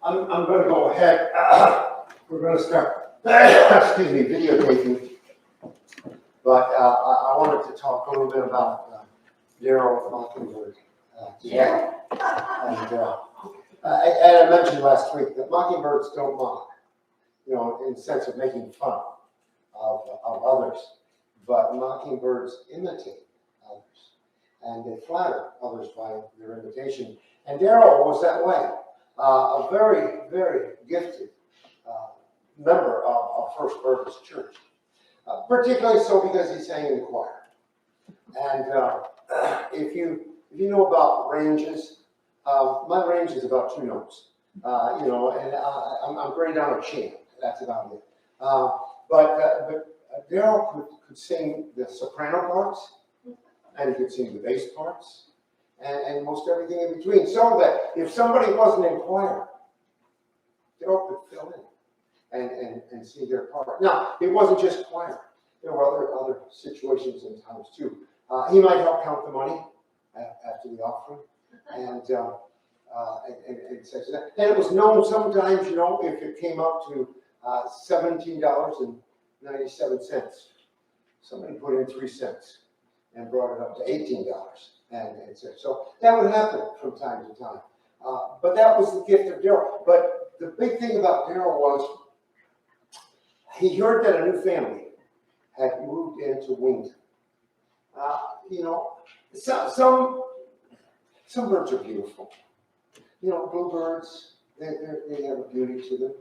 I'm going to go ahead. We're going to start, excuse me, videotaping. But I wanted to talk a little bit about Darryl Mockingbird today. And I mentioned last week that mockingbirds don't mock, you know, in the sense of making fun of others. But mockingbirds imitate others. And they flatter others by their imitation. And Darryl was that way. A very, very gifted member of First Baptist Church. Particularly so because he sang in the choir. And if you know about ranges, my range is about 2 notes. You know, and I'm great on a chant. That's about it. But Darryl could sing the soprano parts, and he could sing the bass parts, and most everything in between. So that if somebody wasn't in choir, Darryl could fill in and see their part. Now, it wasn't just choir. There were other situations and times too. He might help count the money after the offering, and such as that. And it was known sometimes, you know, if it came up to $17.97, somebody put in 3 cents and brought it up to $18, and so that would happen from time to time. But that was the gift of Darryl. But the big thing about Darryl was he heard that a new family had moved into Wington. You know, some birds are beautiful. You know, bluebirds, they have a beauty to them.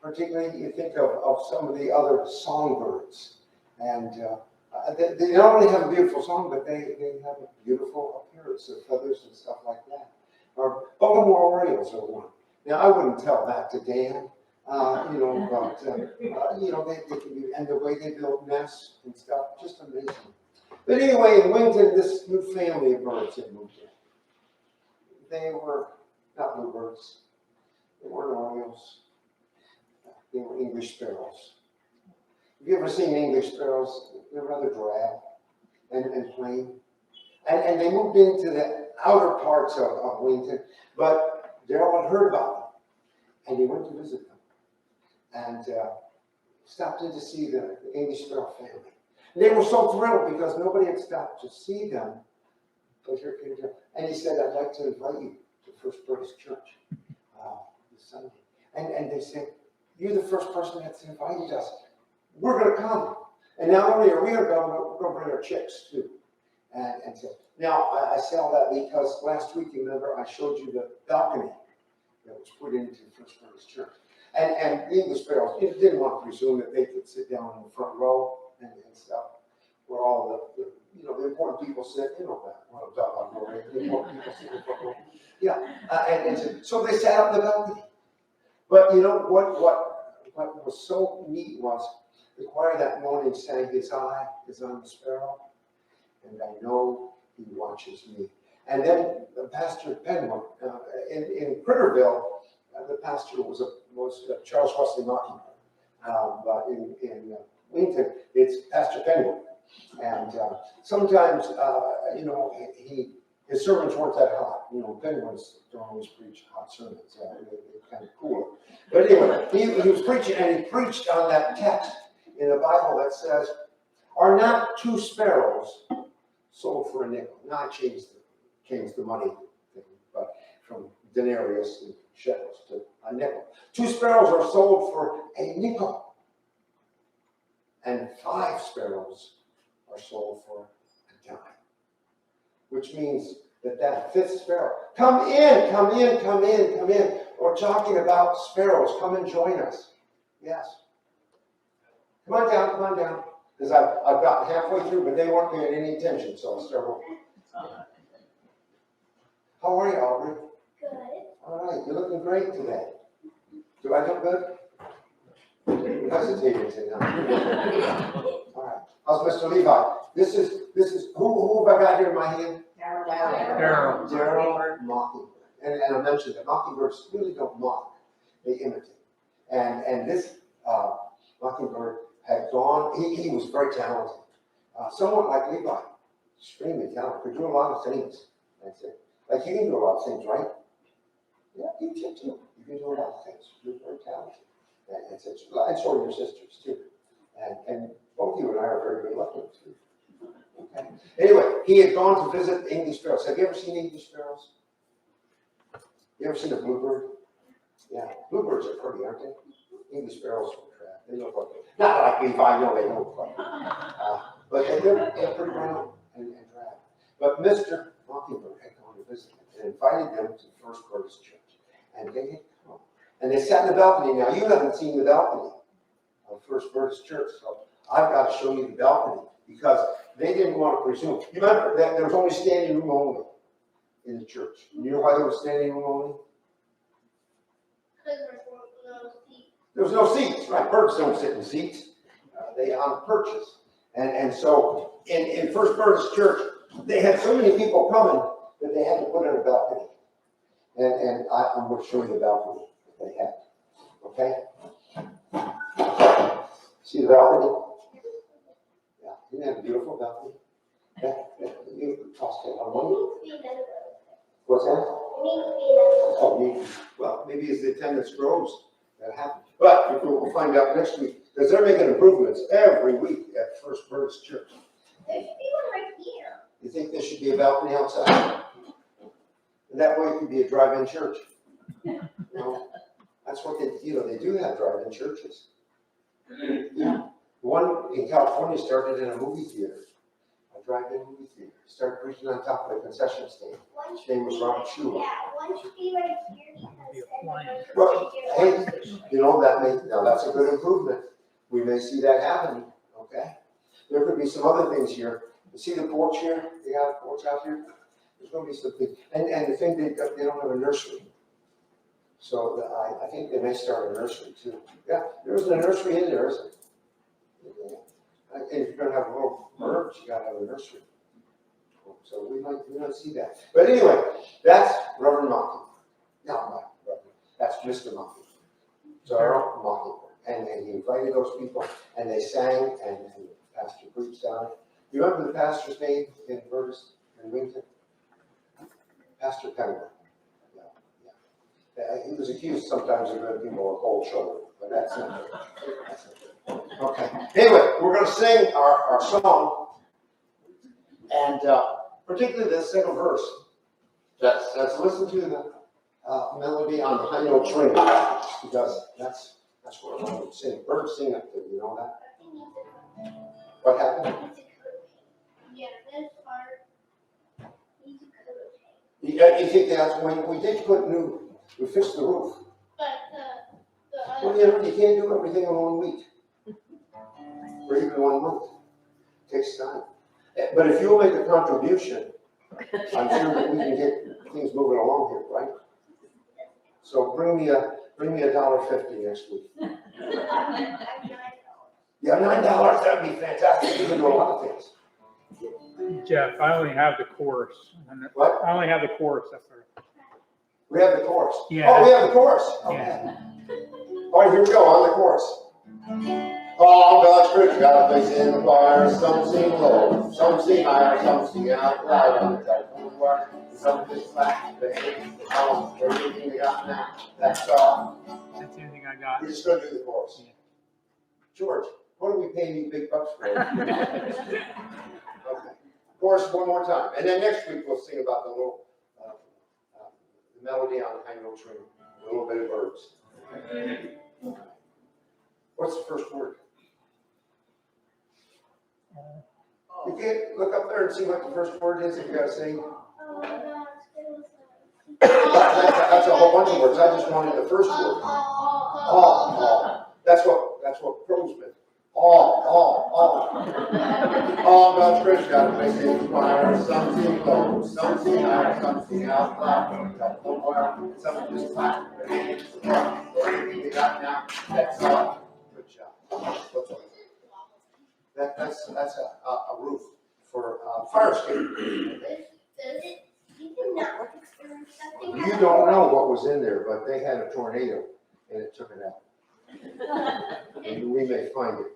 Particularly, you think of some of the other songbirds, and they not only have a beautiful song, but they have a beautiful appearance of feathers and stuff like that. Or Baltimore Orioles are one. Now, I wouldn't tell that to Dan. You know, but you know, they can be, and the way they build nests and stuff, just amazing. But anyway, in Wington, this new family of birds had moved in. They were not bluebirds. They weren't orioles. They were English sparrows. Have you ever seen English sparrows? They're rather drab and plain. And they moved into the outer parts of Wington, but Darryl had heard about them, and he went to visit them. And stopped in to see the English sparrow family. And they were so thrilled because nobody had stopped to see them. And he said, I'd like to invite you to First Baptist Church this Sunday. And they said, you're the first person that's invited us. We're going to come. And not only are we going to come, we're going to bring our chicks too. And so, now, I say all that because last week, you remember, I showed you the balcony that was put into First Baptist Church. And the English sparrows, you didn't want to presume that they could sit down in the front row and stuff, where all the you know, the important people sit. You know that. Well, the important people sit in the front row. Yeah, so they sat up in the balcony. But you know what was so neat was the choir that morning sang, "His eye is on the sparrow, and I know He watches me." And then Pastor Penwood in Critterville. The pastor was Charles Wesley Mockingbird, but in Wington, it's Pastor Penwood. And sometimes, you know, his sermons weren't that hot. You know, Penwoods don't always preach hot sermons. They're kind of cooler. But anyway, he was preaching, and he preached on that text in the Bible that says, "Are not 2 sparrows sold for a nickel?" Not change the money thing, but from denarius and shekels to a nickel. 2 sparrows are sold for a nickel, and 5 sparrows are sold for a dime. Which means that 5th sparrow, come in. We're talking about sparrows. Come and join us. Yes. Come on down. Because I've got halfway through, but they weren't paying any attention, so I'll start over. How are you, Aubrey? Good. All right, you're looking great today. Do I look good? You hesitated to now. All right. How's Mr. Levi? This is who have I got here in my hand? Darryl Mockingbird. And I mentioned that mockingbirds really don't mock; they imitate. And this Mockingbird had gone. He was very talented, somewhat like Levi, extremely talented. Could do a lot of things. That's it. Like you can do a lot of things, right? Yeah, you can too. You can do a lot of things. You're very talented. And so are your sisters too. And both you and I are very good looking too. Okay. Anyway, he had gone to visit English sparrows. Have you ever seen English sparrows? You ever seen a bluebird? Yeah, bluebirds are pretty, aren't they? English sparrows are crap. They look like not like me, I know they look like but they're pretty brown and drab. But Mr. Mockingbird had gone to visit them and invited them to the First Baptist Church. And they had come. And they sat in the balcony. Now, you haven't seen the balcony of First Baptist Church, so I've got to show you the balcony because they didn't want to presume. You remember that there was only standing room only in the church. You know why there was standing room only? There was no seats, right? Birds don't sit in seats. They on perches. And so in First Baptist Church, they had so many people coming that they had to put in a balcony. And I'm going to show you the balcony that they had. Okay? See the balcony? Yeah, isn't that a beautiful balcony? You cost a lot of money. What's that? Oh, maybe. Well, maybe as the attendance grows, that happens. But we'll find out next week because they're making improvements every week at First Baptist Church. There should be one right here. You think there should be a balcony outside? And that way it could be a drive-in church. You know, that's what they do have drive-in churches. Yeah. One in California started in a movie theater, a drive-in movie theater. Started preaching on top of a concession stand. His name was Robert Schuller. Yeah, one should be right here because Well, hey, you know, now that's a good improvement. We may see that happening, okay? There could be some other things here. You see the porch here? They got a porch out here? There's going to be something. And the thing, they don't have a nursery. So I think they may start a nursery too. Yeah, there isn't a nursery in there, is it? And if you're going to have a little birds, you got to have a nursery. So we might see that. But anyway, that's Reverend Mockingbird. Not Reverend. That's Mr. Mockingbird. So our Mockingbird. And he invited those people, and they sang, and the pastor preached on it. You remember the pastor's name in Burtis and Winton? Pastor Penguin. He was accused sometimes of giving people a cold shoulder, but that's not it. Okay. Anyway, we're going to sing our song, and particularly the second verse. Let's listen to the melody on the high note string, because that's what we're going to sing. Birds sing up there, you know that? What happened? Yeah, this part needs a coat of You paint. think that's when we did put we fixed the roof. But the Well, you can't do everything in 1 week. Or even 1 month. It takes time. But if you'll make a contribution, I'm sure that we can get things moving along here, right? So bring me $1.50 next week. Yeah, $9, that'd be fantastic. You can do a lot of things. Jeff, I only have the chorus. What? I only have the chorus. That's all right. We have the chorus. Yeah. Oh, we have the chorus. Okay. Yeah. All right, here we go on the chorus. All God's creatures got a place in the choir. Some sing low, some sing higher, some sing out loud on the telephone wire. Some just clap the hands, the palms, everything they got now. That's all. That's the only thing I got. We're just going to do the chorus. Yeah. George, what are we paying you big bucks for? Okay. Chorus one more time. And then next week we'll sing about the little the melody on the high note string, a little bit of birds. Okay. What's the first word? You can't look up there and see what the first word is if you got to sing. That's a whole bunch of words. I just wanted the first word. All. That's what prose meant. All God's creatures got a place in the choir. Some sing low, some sing high, some sing out loud. Some just clap their hands. Everything they got now. That's all. Good job. That's a roof for fire escape. You don't know what was in there, but they had a tornado and it took it out. And we may find it.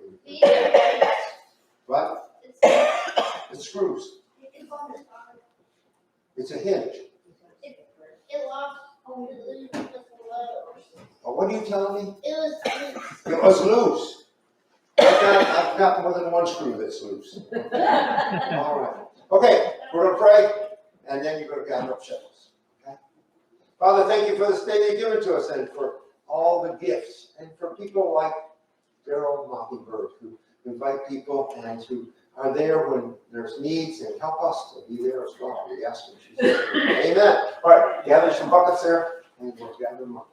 What? It screws. It's a hinge. It lost. were you telling me? It was loose. It was loose. I've got more than one screw that's loose. All right. Okay, we're going to pray, and then you're going to gather up shovels. Okay? Father, thank you for this day you've given to us and for all the gifts, and for people like Daryl Mockingbird who invite people and who are there when there's needs and help us to be there as well. We ask in Jesus' name. Amen. All right, gather some buckets there, and we'll gather them up.